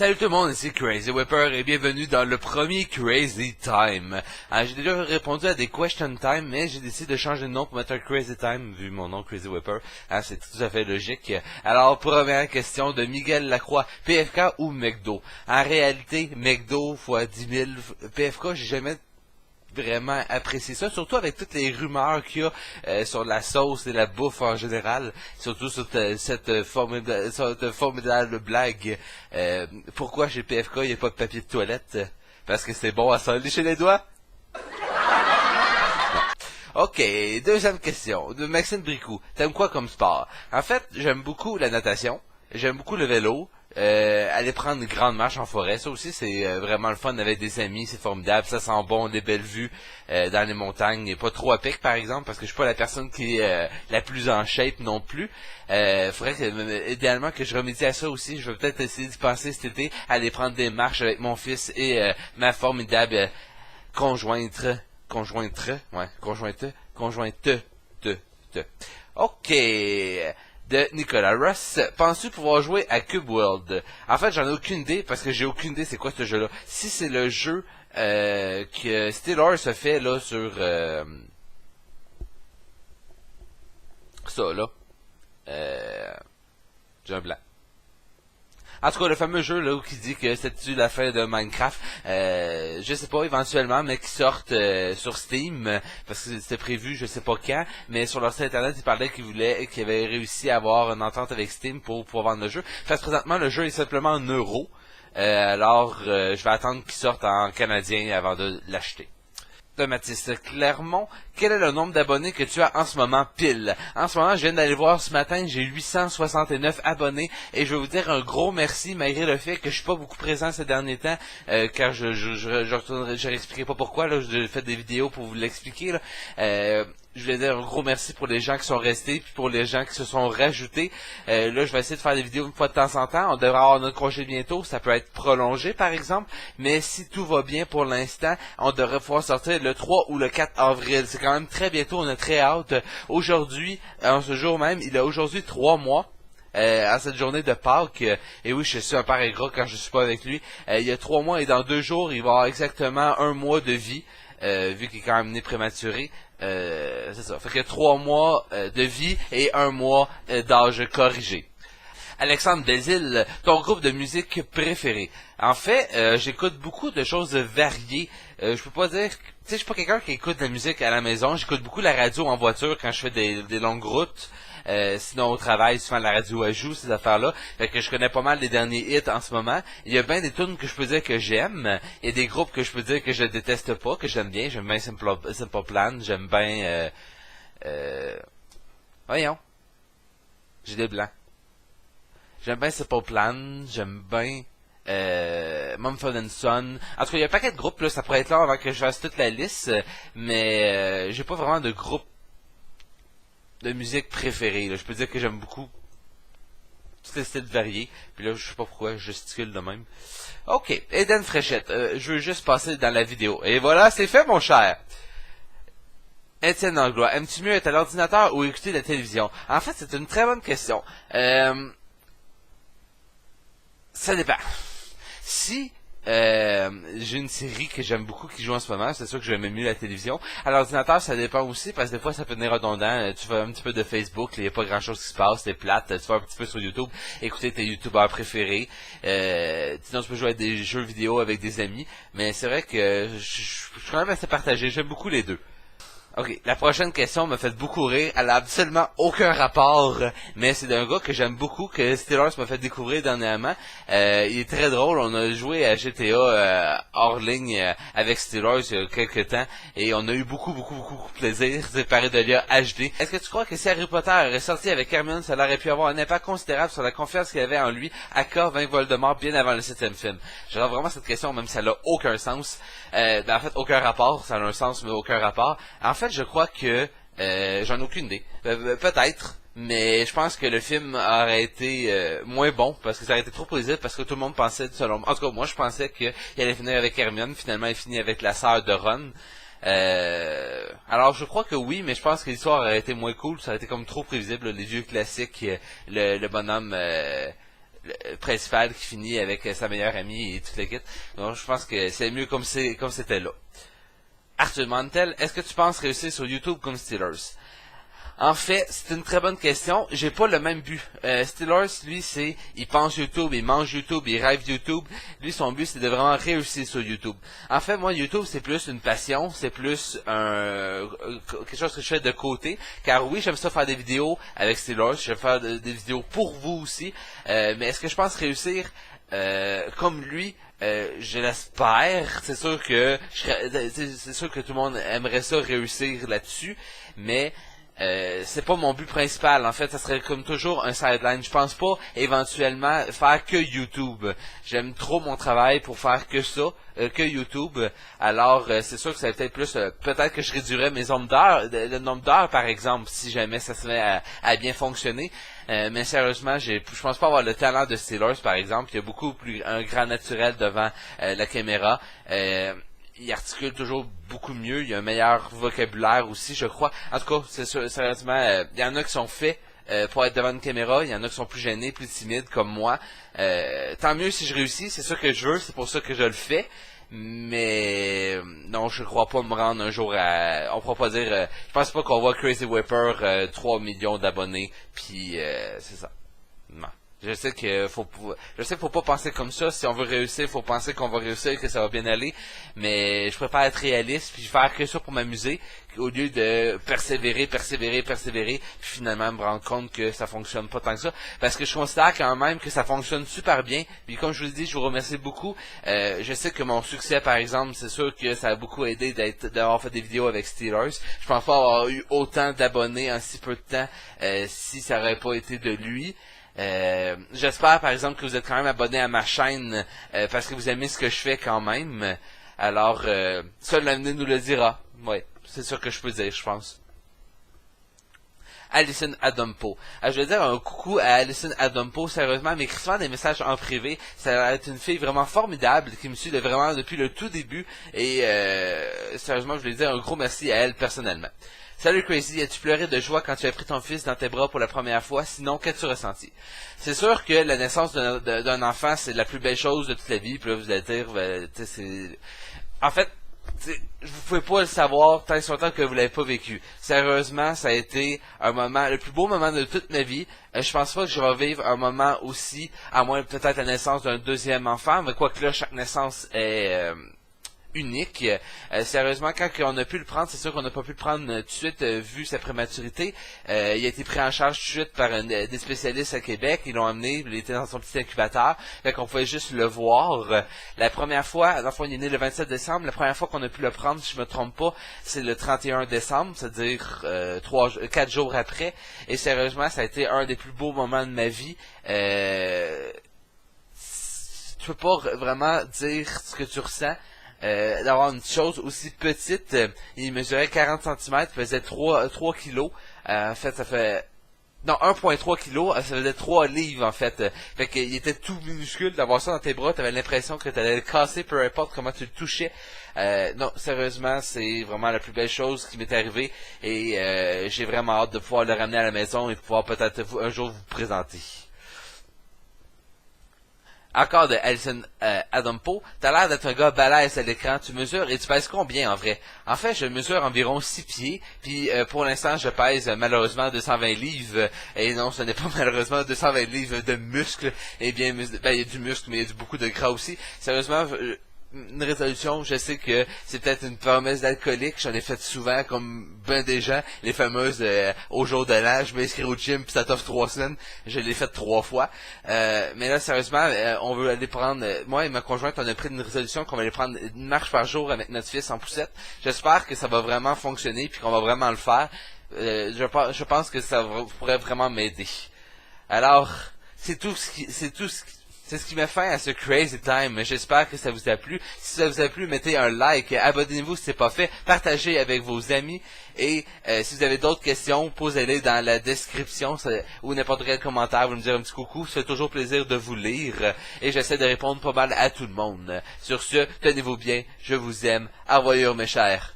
Salut tout le monde, ici Crazy Whipper et bienvenue dans le premier Crazy Time. J'ai déjà répondu à des Question Time, mais j'ai décidé de changer de nom pour mettre un Crazy Time, vu mon nom Crazy Whipper. C'est tout à fait logique. Alors, première question de Miguel Lacroix, PFK ou McDo? En réalité, McDo fois 10 000, PFK, j'ai jamais vraiment apprécié ça, surtout avec toutes les rumeurs qu'il y a sur la sauce et la bouffe en général, surtout sur cette formidable blague. Pourquoi chez PFK il n'y a pas de papier de toilette? Parce que c'est bon à s'en lécher les doigts? Ok, deuxième question, de Maxime Bricou. T'aimes quoi comme sport? En fait, j'aime beaucoup la natation, j'aime beaucoup le vélo, aller prendre une grande marche en forêt, ça aussi c'est vraiment le fun avec des amis, c'est formidable, ça sent bon, des belles vues dans les montagnes, et pas trop à pic par exemple, parce que je suis pas la personne qui est la plus en shape non plus. Faudrait que, idéalement que je remédie à ça aussi, je vais peut-être essayer d'y passer cet été, aller prendre des marches avec mon fils et ma formidable conjointe. Ok. De Nicolas Ross, penses-tu pouvoir jouer à Cube World? En fait, j'en ai aucune idée, parce que j'ai aucune idée c'est quoi ce jeu-là. Si c'est le jeu que Steelers se fait là sur ça là, j'ai un blanc. En tout cas, le fameux jeu là qui dit que c'est-tu la fin de Minecraft, je sais pas éventuellement, mais qui sortent sur Steam, parce que c'était prévu, je sais pas quand, mais sur leur site internet, ils parlaient qu'ils avaient réussi à avoir une entente avec Steam pour pouvoir vendre le jeu. Parce que présentement, le jeu est simplement en euros, alors je vais attendre qu'il sorte en canadien avant de l'acheter. De Mathis Clermont, quel est le nombre d'abonnés que tu as en ce moment pile? En ce moment, je viens d'aller voir ce matin, j'ai 869 abonnés et je vais vous dire un gros merci malgré le fait que je suis pas beaucoup présent ces derniers temps, car je n'expliquerai pas pourquoi, là, je fais des vidéos pour vous l'expliquer, là. Je voulais dire un gros merci pour les gens qui sont restés puis pour les gens qui se sont rajoutés. Là, je vais essayer de faire des vidéos une fois de temps en temps. On devrait avoir notre congé bientôt. Ça peut être prolongé, par exemple. Mais si tout va bien pour l'instant, on devrait pouvoir sortir le 3 ou le 4 avril. C'est quand même très bientôt. On a très hâte. Aujourd'hui, en ce jour même, il a aujourd'hui 3 mois. À cette journée de Pâques, et oui, je suis un père ingrat quand je suis pas avec lui. Il y a 3 mois et dans 2 jours, il va avoir exactement 1 mois de vie. Vu qu'il est quand même né prématuré, c'est ça. Fait que 3 mois de vie et 1 mois d'âge corrigé. Alexandre Desil, ton groupe de musique préféré? En fait, j'écoute beaucoup de choses variées. Je peux pas dire, tu sais, je suis pas quelqu'un qui écoute de la musique à la maison. J'écoute beaucoup la radio en voiture quand je fais des longues routes. Sinon au travail, souvent la radio elle joue ces affaires-là. Fait que je connais pas mal les derniers hits en ce moment. Il y a bien des tunes que je peux dire que j'aime. Il y a des groupes que je peux dire que je déteste pas, que j'aime bien. J'aime bien Simple Plan. J'aime bien voyons. J'ai des blancs. J'aime bien Simple Plan. J'aime bien Mumford & Son. En tout cas, il y a un paquet de groupes, là, ça pourrait être là avant que je fasse toute la liste. Mais j'ai pas vraiment de groupe de musique préférée, là. Je peux dire que j'aime beaucoup tous les styles variés. Puis là, je sais pas pourquoi je gesticule de même. Ok, Eden Fréchette. Je veux juste passer dans la vidéo. Et voilà, c'est fait, mon cher. Étienne Langlois. Aimes-tu mieux être à l'ordinateur ou écouter la télévision? En fait, c'est une très bonne question. Ça dépend. Si j'ai une série que j'aime beaucoup qui joue en ce moment, c'est sûr que j'aime mieux la télévision. À l'ordinateur, ça dépend aussi, parce que des fois, ça peut devenir redondant. Tu fais un petit peu de Facebook, il n'y a pas grand-chose qui se passe, t'es plate. Tu fais un petit peu sur YouTube, écouter tes YouTubeurs préférés. Sinon, tu peux jouer à des jeux vidéo avec des amis. Mais c'est vrai que je suis quand même assez partagé. J'aime beaucoup les deux. Ok, la prochaine question me fait beaucoup rire. Elle a absolument aucun rapport, mais c'est d'un gars que j'aime beaucoup, que Steelers m'a fait découvrir dernièrement. Il est très drôle. On a joué à GTA hors ligne avec Steelers il y a quelques temps, et on a eu beaucoup de plaisir. C'est pareil de lire HD. Est-ce que tu crois que si Harry Potter est sorti avec Hermione, ça aurait pu avoir un impact considérable sur la confiance qu'il avait en lui, à vainc Voldemort bien avant le 7e film? J'adore vraiment cette question, même si ça n'a aucun sens. En fait, aucun rapport. Ça a un sens, mais aucun rapport. En fait, je crois que j'en ai aucune idée. Peut-être, mais je pense que le film aurait été moins bon parce que ça aurait été trop positif, parce que tout le monde pensait selon moi. En tout cas, moi je pensais qu'il allait finir avec Hermione. Finalement, il finit avec la sœur de Ron. Alors je crois que oui, mais je pense que l'histoire aurait été moins cool. Ça aurait été comme trop prévisible, les vieux classiques, le bonhomme principal qui finit avec sa meilleure amie et toute l'équipe. Donc je pense que c'est mieux comme c'était là. Arthur Mantel, est-ce que tu penses réussir sur YouTube comme Steelers? En fait, c'est une très bonne question. J'ai pas le même but. Steelers, lui, il pense YouTube, il mange YouTube, il rêve YouTube. Lui, son but, c'est de vraiment réussir sur YouTube. En fait, moi, YouTube, c'est plus une passion, c'est plus quelque chose que je fais de côté. Car oui, j'aime ça faire des vidéos avec Steelers, j'aime faire des vidéos pour vous aussi. Mais est-ce que je pense réussir comme lui? Je l'espère. C'est sûr que tout le monde aimerait ça réussir là-dessus, mais c'est pas mon but principal. En fait, ça serait comme toujours un sideline. Je pense pas éventuellement faire que YouTube. J'aime trop mon travail pour faire que ça, que YouTube. Alors, c'est sûr que ça va peut-être plus. Peut-être que je réduirais mes nombres d'heures, le nombre d'heures par exemple, si jamais ça se met à bien fonctionner. Mais sérieusement, je pense pas avoir le talent de Steelers par exemple. Il y a beaucoup plus un grand naturel devant la caméra. Il articule toujours beaucoup mieux, il y a un meilleur vocabulaire aussi, je crois. En tout cas, c'est sûr, sérieusement, il y en a qui sont faits pour être devant une caméra, il y en a qui sont plus gênés, plus timides comme moi. Tant mieux si je réussis, c'est ça que je veux, c'est pour ça que je le fais. Mais non, je crois pas me rendre un jour à... On pourra pas dire... je pense pas qu'on voit Crazy Whipper 3 millions d'abonnés, puis c'est ça. Non. Je sais qu'il faut pas penser comme ça. Si on veut réussir, faut penser qu'on va réussir, que ça va bien aller. Mais je préfère être réaliste puis faire que ça pour m'amuser, au lieu de persévérer, puis finalement me rendre compte que ça fonctionne pas tant que ça. Parce que je considère quand même que ça fonctionne super bien. Puis comme je vous dis, je vous remercie beaucoup. Je sais que mon succès, par exemple, c'est sûr que ça a beaucoup aidé d'avoir fait des vidéos avec Steelers. Je pense pas avoir eu autant d'abonnés en si peu de temps si ça aurait pas été de lui. J'espère par exemple que vous êtes quand même abonné à ma chaîne parce que vous aimez ce que je fais quand même. Alors ça, l'avenir nous le dira. Ouais, c'est sûr que je peux dire, je pense. Alison Adampo. Je vais dire un coucou à Alison Adampo, sérieusement, mais écrit souvent des messages en privé. Ça est une fille vraiment formidable qui me suit vraiment depuis le tout début et sérieusement, je voulais dire un gros merci à elle personnellement. Salut Crazy, as-tu pleuré de joie quand tu as pris ton fils dans tes bras pour la première fois? Sinon, qu'as-tu ressenti? C'est sûr que la naissance d'un enfant, c'est la plus belle chose de toute la vie. Puis là, vous allez dire, c'est... En fait, vous pouvez pas le savoir tant sur temps que vous l'avez pas vécu. Sérieusement, ça a été un moment, le plus beau moment de toute ma vie. Je pense pas que je vais vivre un moment aussi, à moins peut-être la naissance d'un deuxième enfant, mais quoique là, chaque naissance est... unique. Sérieusement, quand on a pu le prendre, c'est sûr qu'on n'a pas pu le prendre tout de suite vu sa prématurité. Il a été pris en charge tout de suite par des spécialistes à Québec. Ils l'ont amené, il était dans son petit incubateur. Fait qu'on pouvait juste le voir. La première fois, l'enfant il est né le 27 décembre. La première fois qu'on a pu le prendre, si je me trompe pas, c'est le 31 décembre, c'est-à-dire 4 jours après. Et sérieusement, ça a été un des plus beaux moments de ma vie. Tu peux pas vraiment dire ce que tu ressens. D'avoir une chose aussi petite, il mesurait 40 cm, pesait 3 kilos, en fait ça fait, non 1,3 kilos, ça faisait 3 livres en fait, fait qu'il était tout minuscule, d'avoir ça dans tes bras, t'avais l'impression que t'allais le casser peu importe comment tu le touchais. Non, sérieusement, c'est vraiment la plus belle chose qui m'est arrivée et j'ai vraiment hâte de pouvoir le ramener à la maison et de pouvoir peut-être un jour vous présenter. Encore de Alison Adampo, t'as l'air d'être un gars balèze à l'écran, tu mesures et tu pèses combien en vrai? En fait, je mesure environ 6 pieds, puis pour l'instant, je pèse malheureusement 220 livres, et non, ce n'est pas malheureusement 220 livres de muscles, et bien, ben, il y a du muscle, mais il y a beaucoup de gras aussi. Sérieusement, une résolution, je sais que c'est peut-être une promesse d'alcoolique, j'en ai fait souvent comme ben des gens, les fameuses au jour de l'an, je m'inscris au gym puis ça t'offre 3 semaines, je l'ai fait 3 fois. Mais là sérieusement, on veut aller prendre, moi et ma conjointe on a pris une résolution qu'on va aller prendre une marche par jour avec notre fils en poussette. J'espère que ça va vraiment fonctionner puis qu'on va vraiment le faire. Je pense que ça pourrait vraiment m'aider. Alors, c'est ce qui met fin à ce Crazy Time. J'espère que ça vous a plu. Si ça vous a plu, mettez un like. Abonnez-vous si ce n'est pas fait. Partagez avec vos amis. Et si vous avez d'autres questions, posez-les dans la description ou n'importe quel commentaire. Vous me dire un petit coucou. Ça fait toujours plaisir de vous lire. Et j'essaie de répondre pas mal à tout le monde. Sur ce, tenez-vous bien. Je vous aime. Au revoir mes chers.